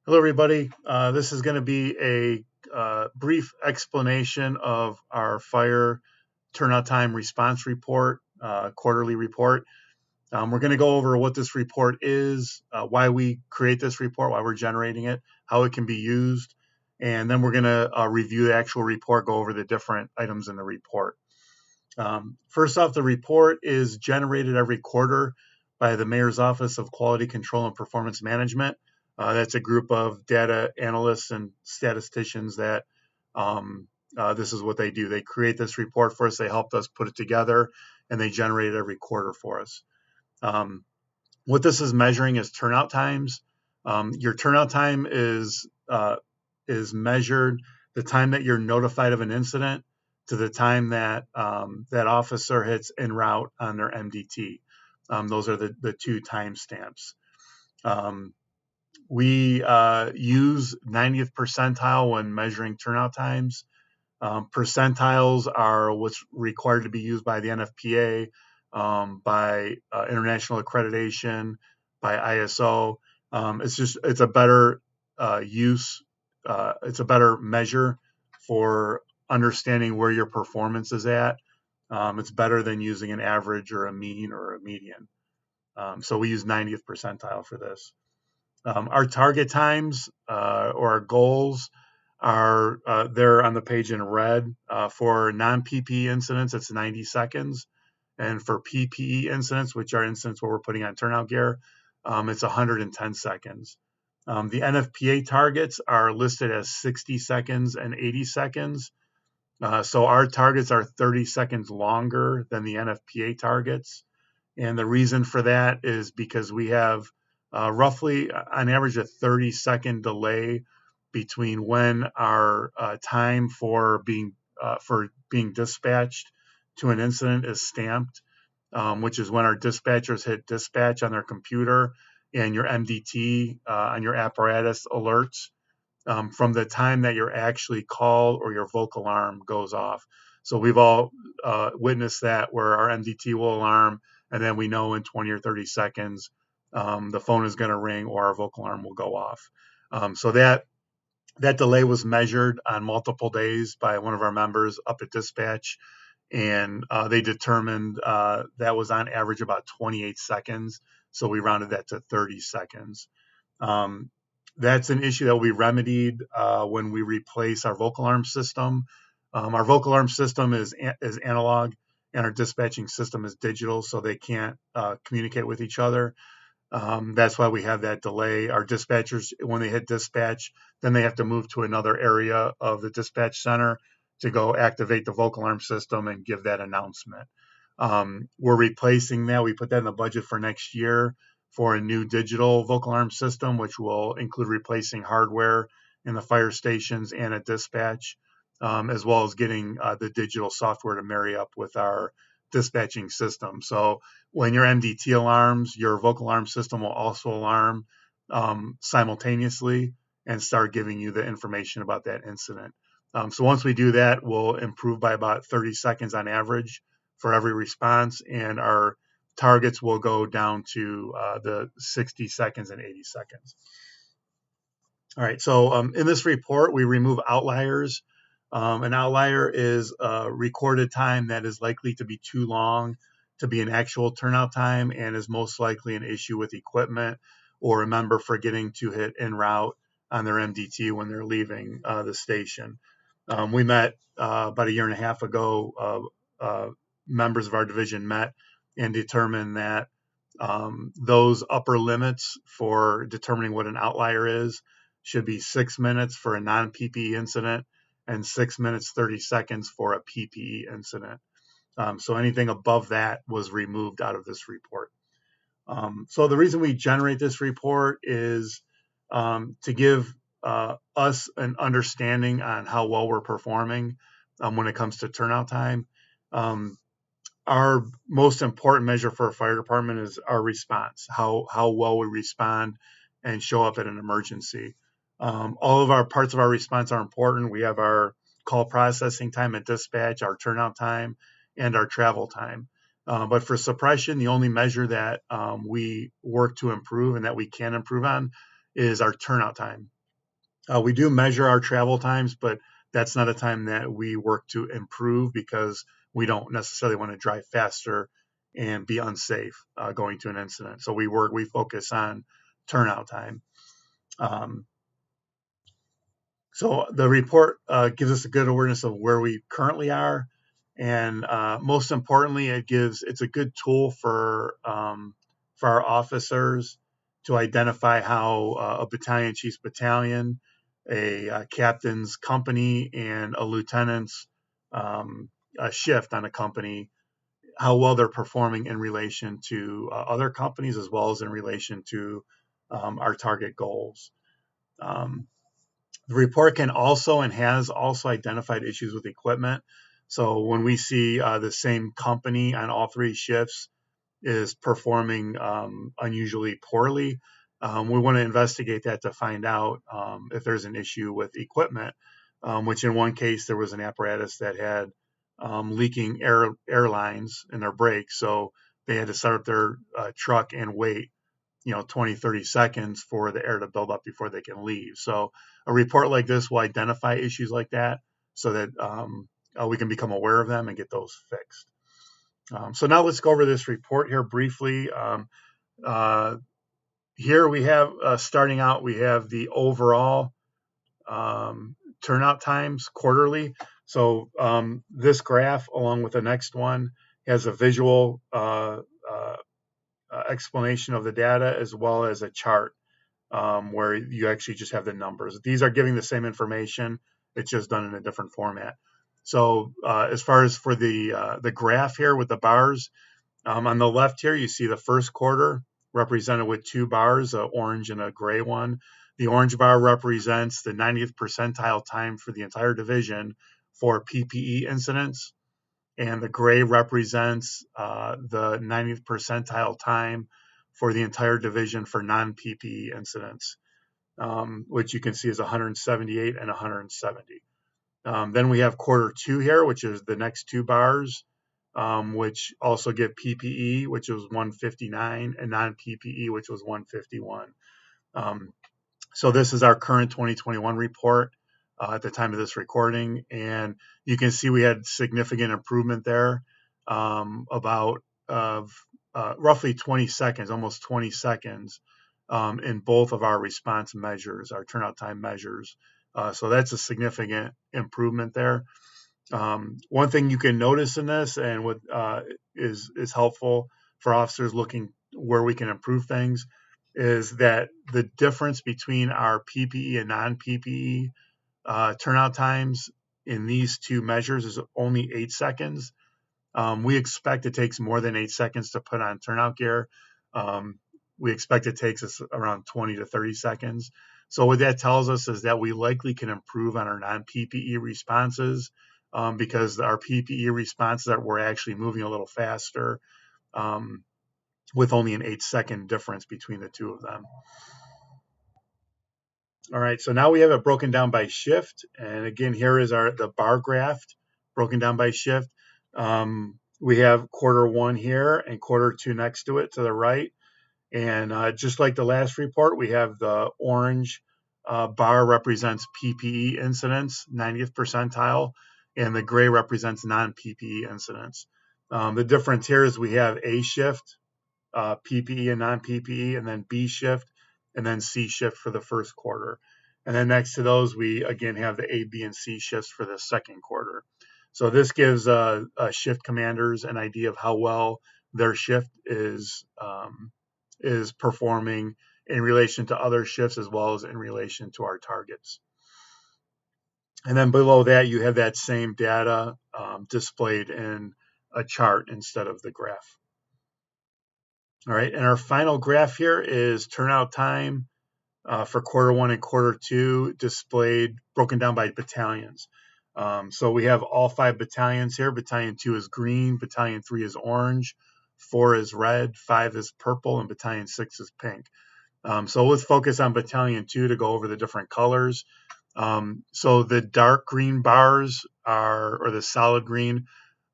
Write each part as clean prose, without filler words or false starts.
Hello, everybody. This is going to be a brief explanation of our fire turnout time response report, quarterly report. We're going to go over what this report is, why we create this report, why we're generating it, how it can be used, and then we're going to review the actual report, go over the different items in the report. First off, the report is generated every quarter by the Mayor's Office of Quality Control and Performance Management. That's a group of data analysts and statisticians that this is what they do. They create this report for us. They helped us put it together, and they generate it every quarter for us. What this is measuring is turnout times. Your turnout time is measured the time that you're notified of an incident to the time that that officer hits en route on their MDT. Those are the two timestamps. We use 90th percentile when measuring turnout times. Percentiles are what's required to be used by the NFPA, by international accreditation, by ISO. It's a better use. It's a better measure for understanding where your performance is at. It's better than using an average or a mean or a median. So we use 90th percentile for this. Our target times or our goals are there on the page in red. For non-PPE incidents, it's 90 seconds. And for PPE incidents, which are incidents where we're putting on turnout gear, it's 110 seconds. The NFPA targets are listed as 60 seconds and 80 seconds. So our targets are 30 seconds longer than the NFPA targets. And the reason for that is because we have roughly, on average, a 30-second delay between when our time for being dispatched to an incident is stamped, which is when our dispatchers hit dispatch on their computer and your MDT on your apparatus alerts from the time that you're actually called or your vocal alarm goes off. So we've all witnessed that, where our MDT will alarm, and then we know in 20 or 30 seconds the phone is going to ring or our vocal alarm will go off. So that delay was measured on multiple days by one of our members up at dispatch, and they determined that was on average about 28 seconds. So we rounded that to 30 seconds. That's an issue that will be remedied when we replace our vocal alarm system. Our vocal alarm system is analog, and our dispatching system is digital, so they can't communicate with each other. That's why we have that delay. Our dispatchers, when they hit dispatch, then they have to move to another area of the dispatch center to go activate the vocal alarm system and give that announcement. We're replacing that. We put that in the budget for next year for a new digital vocal alarm system, which will include replacing hardware in the fire stations and at dispatch, as well as getting the digital software to marry up with our dispatching system. So when your MDT alarms, your vocal alarm system will also alarm simultaneously and start giving you the information about that incident. So once we do that, we'll improve by about 30 seconds on average for every response, and our targets will go down to the 60 seconds and 80 seconds. All right, so in this report, we remove outliers. An outlier is a recorded time that is likely to be too long to be an actual turnout time and is most likely an issue with equipment or a member forgetting to hit en route on their MDT when they're leaving the station. We met about a year and a half ago. Members of our division met and determined that those upper limits for determining what an outlier is should be 6 minutes for a non-PPE incident and 6 minutes 30 seconds for a PPE incident. So anything above that was removed out of this report. So the reason we generate this report is to give us an understanding on how well we're performing when it comes to turnout time. Our most important measure for a fire department is our response, how well we respond and show up at an emergency. All of our parts of our response are important. We have our call processing time at dispatch, our turnout time, and our travel time. But for suppression, the only measure that we work to improve and that we can improve on is our turnout time. We do measure our travel times, but that's not a time that we work to improve because we don't necessarily want to drive faster and be unsafe going to an incident. So we focus on turnout time. Um, so the report gives us a good awareness of where we currently are, and most importantly, it's a good tool for our officers to identify how a battalion chief's battalion, a captain's company, and a lieutenant's a shift on a company, how well they're performing in relation to other companies as well as in relation to our target goals. Um, the report can also and has also identified issues with equipment. So when we see the same company on all three shifts is performing unusually poorly, we want to investigate that to find out if there's an issue with equipment, which in one case there was an apparatus that had leaking air lines in their brakes. So they had to start up their truck and wait 20, 30 seconds for the air to build up before they can leave. So a report like this will identify issues like that so that we can become aware of them and get those fixed. So now let's go over this report here briefly. Uh, Here we have, starting out, we have the overall turnout times quarterly. So this graph, along with the next one, has a visual explanation of the data as well as a chart where you actually just have the numbers. These are giving the same information, it's just done in a different format. So as far as for the graph here with the bars, on the left here, you see the first quarter represented with two bars, an orange and a gray one. The orange bar represents the 90th percentile time for the entire division for PPE incidents, and the gray represents the 90th percentile time for the entire division for non-PPE incidents, which you can see is 178 and 170. Then we have quarter two here, which is the next two bars, which also give PPE, which was 159, and non-PPE, which was 151. Um, so this is our current 2021 report at the time of this recording, and you can see we had significant improvement there, about of roughly 20 seconds, almost 20 seconds, in both of our response measures, our turnout time measures. So that's a significant improvement there. One thing you can notice in this, and what is helpful for officers looking where we can improve things, is that the difference between our PPE and non-PPE turnout times in these two measures is only 8 seconds. We expect it takes more than 8 seconds to put on turnout gear. Um, we expect it takes us around 20 to 30 seconds. So what that tells us is that we likely can improve on our non-PPE responses because our PPE responses we're actually moving a little faster um, with only an 8-second difference between the two of them. All right, so now we have it broken down by shift. And again, here is the bar graph broken down by shift. We have quarter one here and quarter two next to it to the right. And just like the last report, we have the orange bar represents PPE incidents, 90th percentile, and the gray represents non-PPE incidents. The difference here is we have A shift, PPE and non-PPE, and then B shift, and then C shift for the first quarter. And then next to those, we again have the A, B, and C shifts for the second quarter. So this gives shift commanders an idea of how well their shift is performing in relation to other shifts as well as in relation to our targets. And then below that, you have that same data displayed in a chart instead of the graph. All right, and our final graph here is turnout time for quarter one and quarter two displayed, broken down by battalions. So we have all 5 battalions here. Battalion 2 is green, Battalion 3 is orange, 4 is red, 5 is purple, and Battalion 6 is pink. So let's focus on Battalion 2 to go over the different colors. So the dark green bars or the solid green,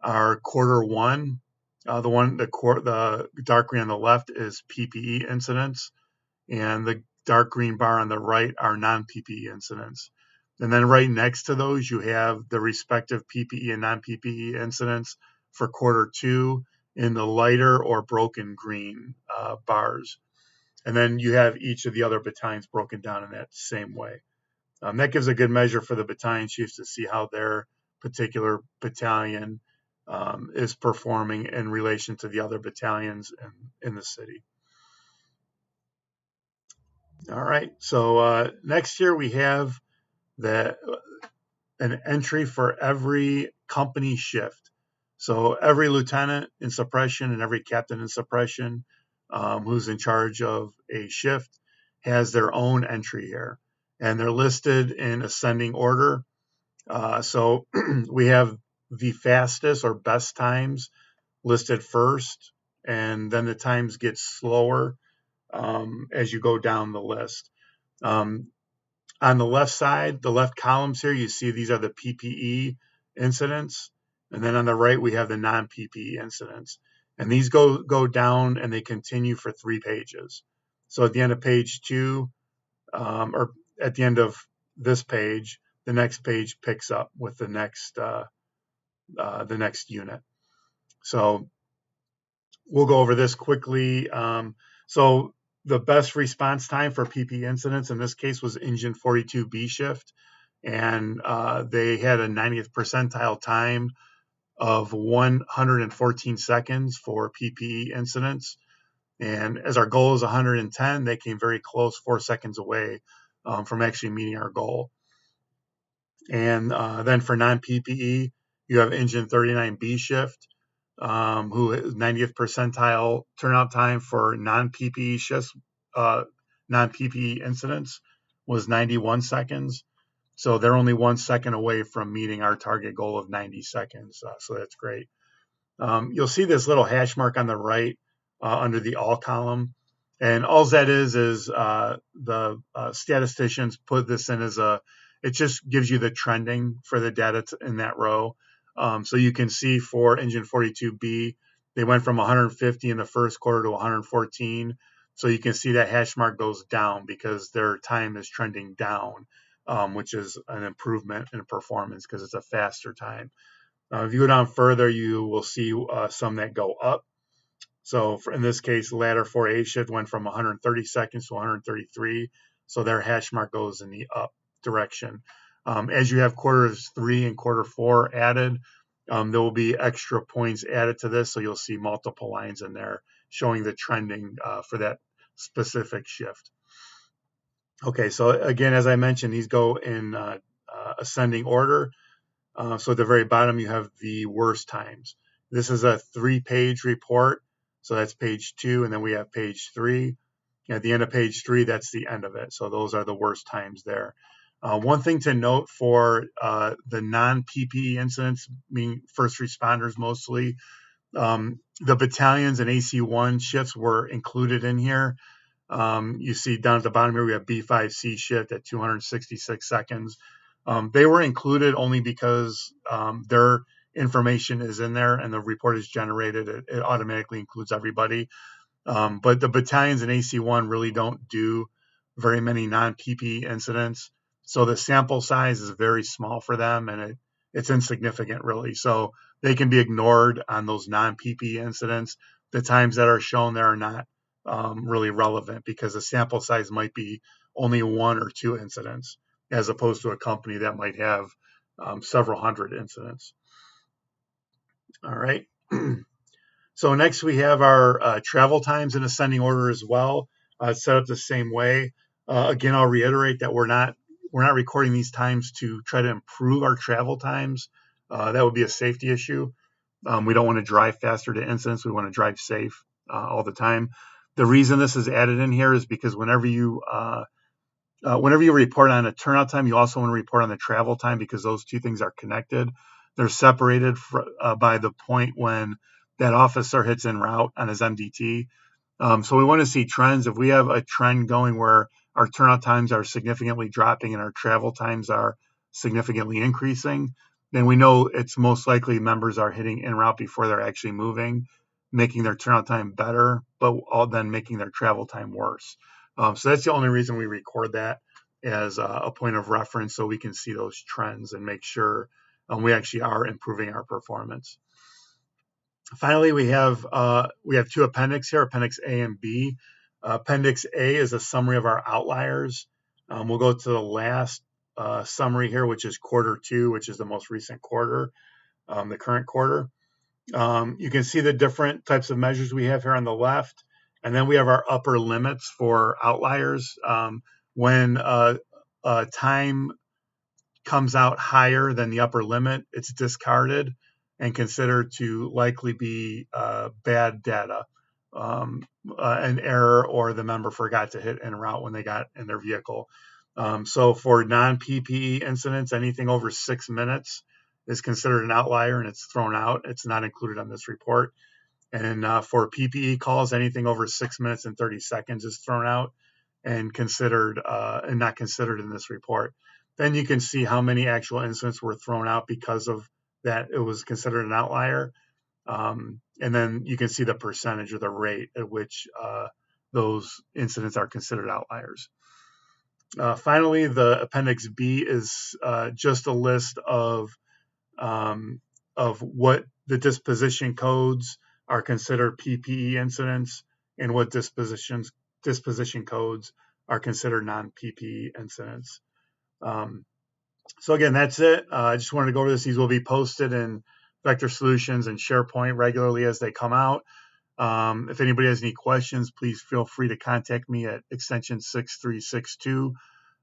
are quarter one. The dark green on the left is PPE incidents, and dark green bar on the right are non-PPE incidents. And then right next to those, you have the respective PPE and non-PPE incidents for Q2 in the lighter or broken green bars. And then you have each of the other battalions broken down in that same way. That gives a good measure for the battalion chiefs to see how their particular battalion is performing in relation to the other battalions in the city. All right, so next year we have an entry for every company shift. So every lieutenant in suppression and every captain in suppression who's in charge of a shift has their own entry here. And they're listed in ascending order. So we have the fastest or best times listed first, and then the times get slower as you go down the list. On the left side, the left columns here, you see these are the PPE incidents. And then on the right, we have the non-PPE incidents. And these go down and they continue for 3 pages. So at the end of page 2, or at the end of this page, the next page picks up with the next unit. So we'll go over this quickly. So the best response time for PP incidents in this case was Engine 42B shift, and they had a 90th percentile time of 114 seconds for PPE incidents. And as our goal is 110, they came very close, 4 seconds away from actually meeting our goal. And then for non-PPE, you have Engine 39B shift, who is 90th percentile turnout time for non-PPE shifts, non-PPE incidents was 91 seconds. So they're only 1 second away from meeting our target goal of 90 seconds. So that's great. You'll see this little hash mark on the right under the all column. And all that is the statisticians put this in as it just gives you the trending for the data in that row. So you can see for Engine 42B, they went from 150 in the first quarter to 114. So you can see that hash mark goes down because their time is trending down, which is an improvement in performance because it's a faster time. If you go down further, you will see some that go up. So in this case, ladder 4A shift went from 130 seconds to 133. So their hash mark goes in the up direction. As you have quarters 3 and quarter 4 added, there will be extra points added to this. So you'll see multiple lines in there showing the trending for that specific shift. Okay, so again, as I mentioned, these go in ascending order. So at the very bottom, you have the worst times. This is a 3-page report. So that's page 2, and then we have page 3. At the end of page 3, that's the end of it. So those are the worst times there. One thing to note for the non-PPE incidents, meaning first responders mostly, the battalions and AC1 shifts were included in here. You see down at the bottom here, we have B5C shift at 266 seconds. They were included only because their information is in there and the report is generated. It automatically includes everybody. But the battalions in AC1 really don't do very many non-PPE incidents. So the sample size is very small for them and it's insignificant really. So they can be ignored on those non-PPE incidents. The times that are shown there are not really relevant because the sample size might be only 1 or 2 incidents, as opposed to a company that might have several hundred incidents. All right. So next we have our travel times in ascending order as well, set up the same way. Again, I'll reiterate that we're not recording these times to try to improve our travel times. That would be a safety issue. We don't want to drive faster to incidents. We want to drive safe all the time. The reason this is added in here is because whenever you report on a turnout time, you also want to report on the travel time because those two things are connected. They're separated by the point when that officer hits en route on his MDT. So we want to see trends. If we have a trend going where our turnout times are significantly dropping and our travel times are significantly increasing, then we know it's most likely members are hitting en route before they're actually moving, making their turnout time better, but then making their travel time worse. So that's the only reason we record that as a point of reference, so we can see those trends and make sure we actually are improving our performance. Finally, we have two appendix here, Appendix A and B. Appendix A is a summary of our outliers. We'll go to the last summary here, which is Q2, which is the most recent quarter, the current quarter. You can see the different types of measures we have here on the left, and then we have our upper limits for outliers. When time comes out higher than the upper limit, it's discarded and considered to likely be bad data, an error, or the member forgot to hit en route when they got in their vehicle. So for non-PPE incidents, anything over 6 minutes is considered an outlier and it's thrown out. It's not included on this report. And for PPE calls, anything over 6 minutes and 30 seconds is thrown out and considered and not considered in this report. Then you can see how many actual incidents were thrown out because of that. It was considered an outlier. And then you can see the percentage or the rate at which those incidents are considered outliers. Finally, the Appendix B is just a list of what the disposition codes are considered PPE incidents and what disposition codes are considered non-PPE incidents. So again, that's it. I just wanted to go over this. These will be posted in Vector Solutions and SharePoint regularly as they come out. If anybody has any questions, please feel free to contact me at extension 6362.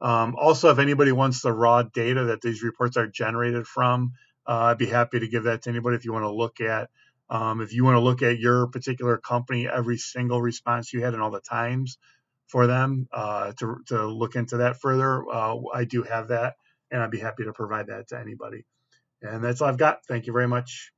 Also, if anybody wants the raw data that these reports are generated from, I'd be happy to give that to anybody if you want to look at. If you want to look at your particular company, every single response you had and all the times for them to look into that further, I do have that, and I'd be happy to provide that to anybody. And that's all I've got. Thank you very much.